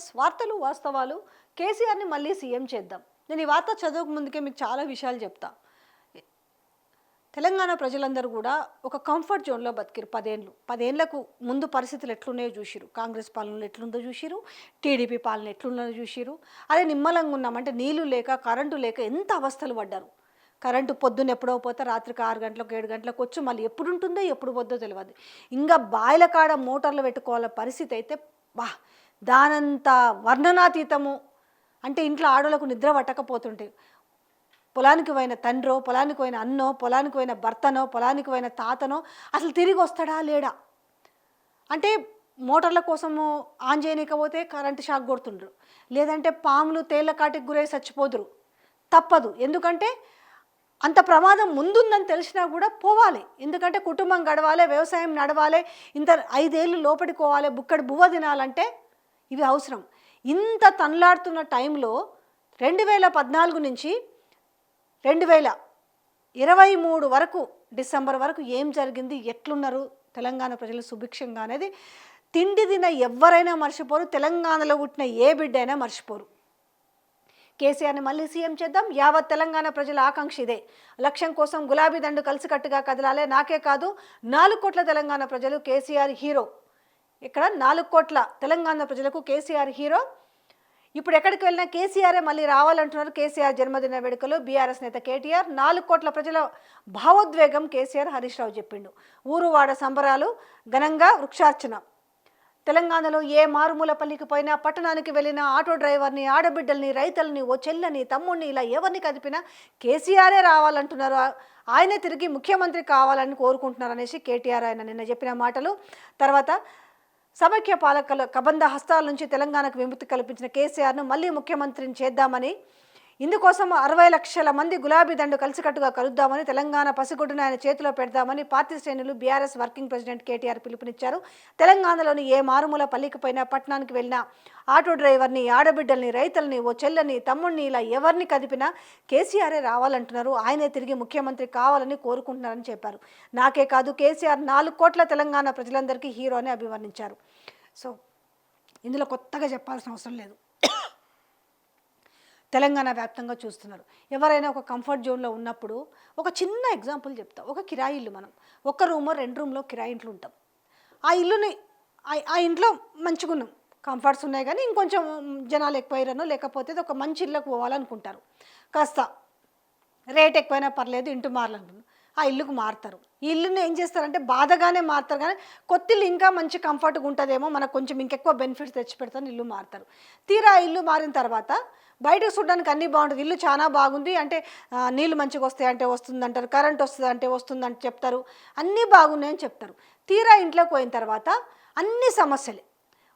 Yes వార్తలు వాస్తవాలు కేసీఆర్ని మళ్ళీ సీఎం చేద్దాం. నేను ఈ వార్త చదవక ముందుకే మీకు చాలా విషయాలు చెప్తా. తెలంగాణ ప్రజలందరూ కూడా ఒక కంఫర్ట్ జోన్లో బతికిరు 10 ఏళ్ళు. 10 ఏళ్లకు ముందు పరిస్థితులు ఎట్లున్నాయో చూసిరు. కాంగ్రెస్ పాలనలో ఎట్లుందో చూసిరు, టీడీపీ పాలన ఎట్లున్నదో చూసిరు. అదే నిమ్మలంగా ఉన్నామంటే నీళ్లు లేక కరెంటు లేక ఎంత అవస్థలు పడ్డారు. కరెంటు పొద్దున్న ఎప్పుడో పోతే రాత్రికి 6 గంటలకు 7 గంటలకు వచ్చి మళ్ళీ ఎప్పుడు ఉంటుందో ఎప్పుడు పోద్దో తెలియదు. ఇంకా బాయిల కాడ మోటార్లు పెట్టుకోవాల పరిస్థితి అయితే దానంత వర్ణనాతీతము. అంటే ఇంట్లో ఆడోళ్ళకు నిద్ర పట్టకపోతుంటే పొలానికి పోయిన తండ్రో, పొలానికి పోయిన అన్నో, పొలానికి పోయిన భర్తనో, పొలానికి పోయిన తాతనో అసలు తిరిగి వస్తాడా లేడా అంటే మోటార్ల కోసము ఆన్ చేయనీకపోతే కరెంటు షాక్ కొడుతుండ్రు, లేదంటే పాములు తేళ్ల కాటికి గురై చచ్చిపోదురు. తప్పదు, ఎందుకంటే అంత ప్రమాదం ముందుందని తెలిసినా కూడా పోవాలి. ఎందుకంటే కుటుంబం గడవాలి, వ్యవసాయం నడవాలి, ఇంత 5 ఏళ్ళు లోపలికి పోవాలి, బుక్కడి బువ్వ తినాలంటే ఇవి అవసరం. ఇంత తన్లాడుతున్న టైంలో 2014 నుంచి 2023 వరకు డిసెంబర్ వరకు ఏం జరిగింది, ఎట్లున్నారు తెలంగాణ ప్రజలు సుభిక్షంగా అనేది తిండి తిన ఎవరైనా మర్చిపోరు. తెలంగాణలో పుట్టిన ఏ బిడ్డ అయినా మర్చిపోరు. కేసీఆర్ని మళ్ళీ సీఎం చేద్దాం. యావత్ తెలంగాణ ప్రజల ఆకాంక్ష ఇదే. లక్ష్యం కోసం గులాబీ దండు కలిసికట్టుగా కదలాలే. నాకే కాదు 4 కోట్ల తెలంగాణ ప్రజలు కేసీఆర్ హీరో. ఇక్కడ 4 కోట్ల తెలంగాణ ప్రజలకు కేసీఆర్ హీరో. ఇప్పుడు ఎక్కడికి వెళ్ళినా కేసీఆరే మళ్ళీ రావాలంటున్నారు. కేసీఆర్ జన్మదిన వేడుకలు బీఆర్ఎస్ నేత కేటీఆర్. 4 కోట్ల ప్రజల భావోద్వేగం కేసీఆర్ హరీష్ రావు చెప్పిండు. ఊరువాడ సంబరాలు ఘనంగా వృక్షార్చన. తెలంగాణలో ఏ మారుమూల పల్లికి పోయినా, పట్టణానికి వెళ్ళినా ఆటో డ్రైవర్ని, ఆడబిడ్డల్ని, రైతుల్ని, ఓ చెల్లని, తమ్ముడిని ఇలా ఎవరిని కదిపినా కేసీఆరే రావాలంటున్నారు. ఆయనే తిరిగి ముఖ్యమంత్రి కావాలని కోరుకుంటున్నారు అనేసి కేటీఆర్ ఆయన నిన్న చెప్పిన మాటలు. తర్వాత సమైక్య పాలకుల కబంధ హస్తాల నుంచి తెలంగాణకు విముక్తి కల్పించిన కేసీఆర్ను మళ్ళీ ముఖ్యమంత్రిని చేద్దామని, ఇందుకోసం 60 లక్షల మంది గులాబీ దండు కలిసికట్టుగా కలుద్దామని, తెలంగాణ పసిగుడ్డును ఆయన చేతిలో పెడదామని పార్టీ శ్రేణులు బీఆర్ఎస్ వర్కింగ్ ప్రెసిడెంట్ కేటీఆర్ పిలుపునిచ్చారు. తెలంగాణలోని ఏ మారుమూల పల్లికి పోయినా, పట్టణానికి వెళ్ళినా ఆటో డ్రైవర్ని, ఆడబిడ్డల్ని, రైతుల్ని, ఓ చెల్లని, తమ్ముడిని ఇలా ఎవరిని కదిపినా కేసీఆరే రావాలంటున్నారు. ఆయనే తిరిగి ముఖ్యమంత్రి కావాలని కోరుకుంటున్నారని చెప్పారు. నాకే కాదు కేసీఆర్ 4 కోట్ల తెలంగాణ ప్రజలందరికీ హీరో అని అభివర్ణించారు. సో ఇందులో కొత్తగా చెప్పాల్సిన అవసరం లేదు. తెలంగాణ వ్యాప్తంగా చూస్తున్నారు. ఎవరైనా ఒక కంఫర్ట్ జోన్లో ఉన్నప్పుడు ఒక చిన్న ఎగ్జాంపుల్ చెప్తా. ఒక కిరాయి ఇల్లు, మనం 1 రూమో 2 రూమ్లో కిరాయి ఇంట్లో ఉంటాం. ఆ ఇల్లుని ఆ ఇంట్లో మంచిగా ఉన్నాం, కంఫర్ట్స్ ఉన్నాయి, కానీ ఇంకొంచెం జనాలు ఎక్కువైరనో లేకపోతే ఒక మంచి ఇళ్ళకు పోవాలనుకుంటారు. కాస్త రేట్ ఎక్కువైనా పర్లేదు ఇంటి మారాలనుకుంటున్నారు, ఆ ఇల్లుకు మారుతారు. ఈ ఇల్లుని ఏం చేస్తారంటే బాధగానే మారుతారు, కానీ కొత్త ఇల్లు ఇంకా మంచి కంఫర్ట్గా ఉంటుందేమో, మనకు కొంచెం ఇంకెక్కువ బెనిఫిట్స్ తెచ్చి పెడతాను ఇల్లు మారుతారు. తీరా ఇల్లు మారిన తర్వాత బయటకు చూడడానికి అన్నీ బాగుంటుంది, ఇల్లు చాలా బాగుంది అంటే నీళ్ళు మంచిగా వస్తాయి అంటే వస్తుంది అంటారు, కరెంట్ వస్తుంది అంటే వస్తుందని చెప్తారు, అన్నీ బాగున్నాయని చెప్తారు. తీరా ఇంట్లోకి పోయిన తర్వాత అన్ని సమస్యలే.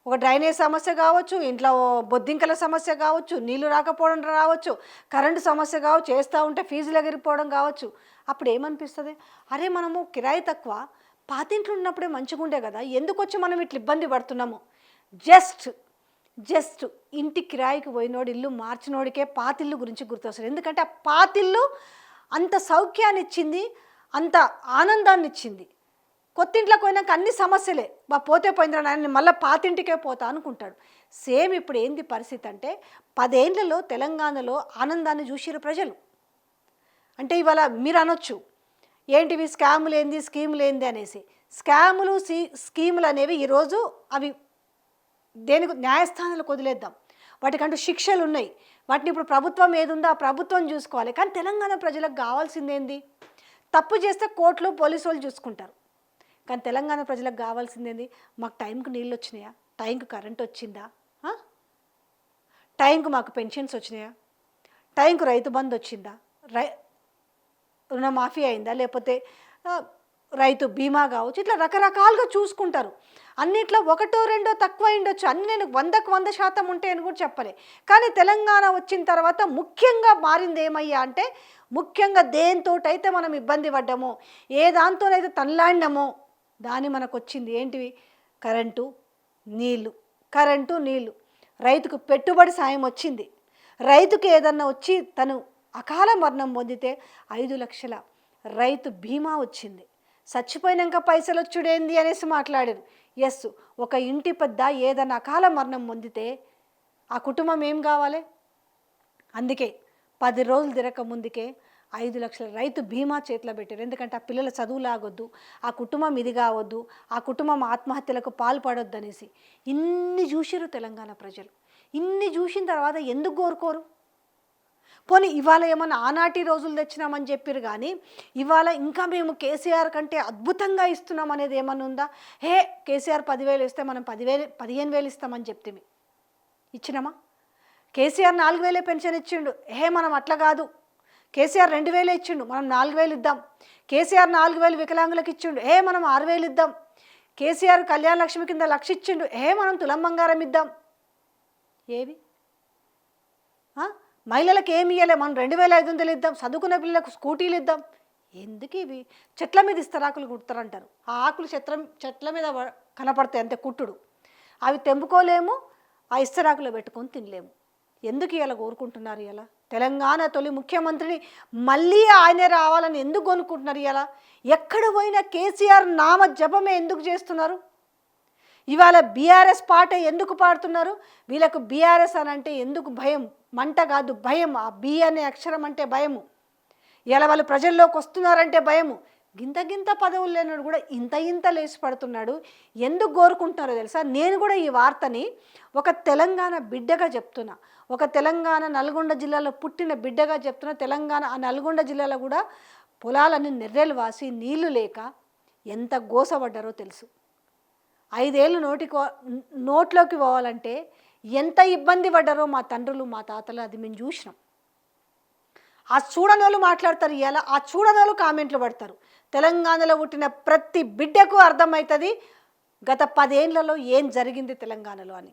ఒక డ్రైనేజ్ సమస్య కావచ్చు, ఇంట్లో బొద్దింకల సమస్య కావచ్చు, నీళ్లు రాకపోవడం రావచ్చు, కరెంటు సమస్య కావచ్చు, చేస్తూ ఉంటే ఫీజులు ఎగిరిపోవడం కావచ్చు. అప్పుడు ఏమనిపిస్తుంది, అరే మనము కిరాయి తక్కువ, పాతింట్లో ఉన్నప్పుడే మంచిగా ఉండే కదా, ఎందుకు వచ్చి మనం ఇట్లా ఇబ్బంది పడుతున్నాము. జస్ట్ ఇంటి కిరాయికి పోయినోడు, ఇల్లు మార్చినోడికే పాతిల్లు గురించి గుర్తొస్తుంది. ఎందుకంటే ఆ పాతిల్లు అంత సౌఖ్యాన్ని ఇచ్చింది, అంత ఆనందాన్ని ఇచ్చింది. కొత్తింట్లోకి పోయినాక అన్ని సమస్యలే, పోతే పోయిందిరా నాయన మళ్ళీ పాతింటికే పోతా అనుకుంటాడు. సేమ్ ఇప్పుడు ఏంది పరిస్థితి అంటే 10 ఏళ్లలో తెలంగాణలో ఆనందాన్ని చూసిరు ప్రజలు. అంటే ఇవాళ మీరు అనొచ్చు ఏంటివి స్కాములు ఏంది, స్కీములు ఏంది అనేసి. స్కాములు స్కీములు అనేవి ఈరోజు అవి దేనికి న్యాయస్థానాలకు వదిలేద్దాం, వాటికంటూ శిక్షలు ఉన్నాయి. వాటిని ఇప్పుడు ప్రభుత్వం ఏదుందో ఆ ప్రభుత్వం చూసుకోవాలి. కానీ తెలంగాణ ప్రజలకు కావాల్సిందేంది, తప్పు చేస్తే కోర్టులు పోలీసు వాళ్ళు చూసుకుంటారు. కానీ తెలంగాణ ప్రజలకు కావాల్సిందేంది, మాకు టైంకు నీళ్ళు వచ్చినాయా, టైంకు కరెంట్ వచ్చిందా, టైంకు మాకు పెన్షన్స్ వచ్చినాయా, టైంకు రైతు బంధు వచ్చిందా, రుణమాఫీ అయిందా, లేకపోతే రైతు బీమా కావచ్చు, ఇట్లా రకరకాలుగా చూసుకుంటారు. అన్నిట్లో 1, 2 తక్కువ ఉండొచ్చు, అన్ని నేను 100కు 100% ఉంటే అని కూడా చెప్పలే. కానీ తెలంగాణ వచ్చిన తర్వాత ముఖ్యంగా మారింది ఏమయ్యా అంటే, ముఖ్యంగా దేంతోటైతే మనం ఇబ్బంది పడ్డామో, ఏ దాంతోనైతే తనలాడినామో దాని మనకు వచ్చింది ఏంటివి, కరెంటు నీళ్ళు. రైతుకు పెట్టుబడి సాయం వచ్చింది. రైతుకు ఏదన్నా వచ్చి తను అకాల మరణం పొందితే 5 లక్షల రైతు బీమా వచ్చింది. చచ్చిపోయినాక పైసలు వచ్చుడేంది అనేసి మాట్లాడారు. ఎస్, ఒక ఇంటి పెద్ద ఏదైనా అకాల మరణం పొందితే ఆ కుటుంబం ఏం కావాలి? అందుకే 10 రోజులు తిరగక ముందుకే 5 లక్షల రైతు బీమా చేతిలో పెట్టారు. ఎందుకంటే ఆ పిల్లల చదువులు ఆగొద్దు, ఆ కుటుంబం ఇది కావద్దు, ఆ కుటుంబం ఆత్మహత్యలకు పాల్పడొద్దు అనేసి. ఇన్ని చూసిరు తెలంగాణ ప్రజలు. ఇన్ని చూసిన తర్వాత ఎందుకు కోరుకోరు? పోనీ ఇవాళ ఏమన్నా ఆనాటి రోజులు తెచ్చినామని చెప్పారు కానీ ఇవాళ ఇంకా మేము కేసీఆర్ కంటే అద్భుతంగా ఇస్తున్నాం అనేది ఏమన్నా ఉందా? కేసీఆర్ 10,000 ఇస్తే మనం 15,000 ఇస్తామని చెప్తే ఇచ్చినామా? కేసీఆర్ 4,000 పెన్షన్ ఇచ్చిండు, మనం అట్లా కాదు, కేసీఆర్ 2,000 ఇచ్చిండు, మనం 4,000 ఇద్దాం. కేసీఆర్ 4,000 వికలాంగులకు ఇచ్చిండు, మనం 6,000 ఇద్దాం. కేసీఆర్ కళ్యాణ లక్ష్మి కింద 1,00,000 ఇచ్చిండు, మనం తులం బంగారం ఇద్దాం. ఏవి? మహిళలకు ఏమి ఇవ్వలే, మనం 2,500 ఇద్దాం. చదువుకునే పిల్లలకు స్కూటీలు ఇద్దాం. ఎందుకు ఇవి? చెట్ల మీద ఇస్తరాకులు కుడతారంటారు. ఆ ఆకులు చెట్ల మీద కనపడతాయి అంతే కుట్టుడు. అవి తెంపుకోలేము, ఆ ఇస్తరాకులో పెట్టుకొని తినలేము. ఎందుకు ఇలా కోరుకుంటున్నారు? ఇలా తెలంగాణ తొలి ముఖ్యమంత్రిని మళ్ళీ ఆయనే రావాలని ఎందుకు కొనుక్కుంటున్నారు? ఇలా ఎక్కడ పోయినా కేసీఆర్ నామ జపమే ఎందుకు చేస్తున్నారు? ఇవాళ బీఆర్ఎస్ పాట ఎందుకు పాడుతున్నారు? వీళ్ళకు బీఆర్ఎస్ అని అంటే ఎందుకు భయం? మంట కాదు, భయం. ఆ బి అనే అక్షరం అంటే భయము. ఇలా వాళ్ళు ప్రజల్లోకి వస్తున్నారంటే భయము. గింత పదవులు లేనాడు కూడా ఇంత లేచి పడుతున్నాడు. ఎందుకు కోరుకుంటున్నారో తెలుసా? నేను కూడా ఈ వార్తని ఒక తెలంగాణ బిడ్డగా చెప్తున్నా, ఒక తెలంగాణ నల్గొండ జిల్లాలో పుట్టిన బిడ్డగా చెప్తున్నా. తెలంగాణ ఆ నల్గొండ జిల్లాలో కూడా పొలాలన్నీ నెర్రెలు వాసి నీళ్లు లేక ఎంత గోసపడ్డారో తెలుసు. 5 ఏళ్ళు నోట్లోకి పోవాలంటే ఎంత ఇబ్బంది పడ్డారో మా తండ్రులు మా తాతలు, అది మేము చూసినాం. ఆ చూడనోళ్ళు మాట్లాడతారు, ఇలా ఆ చూడనోళ్ళు కామెంట్లు పడతారు. తెలంగాణలో పుట్టిన ప్రతి బిడ్డకు అర్థమవుతుంది గత 10 ఏళ్లలో ఏం జరిగింది తెలంగాణలో అని.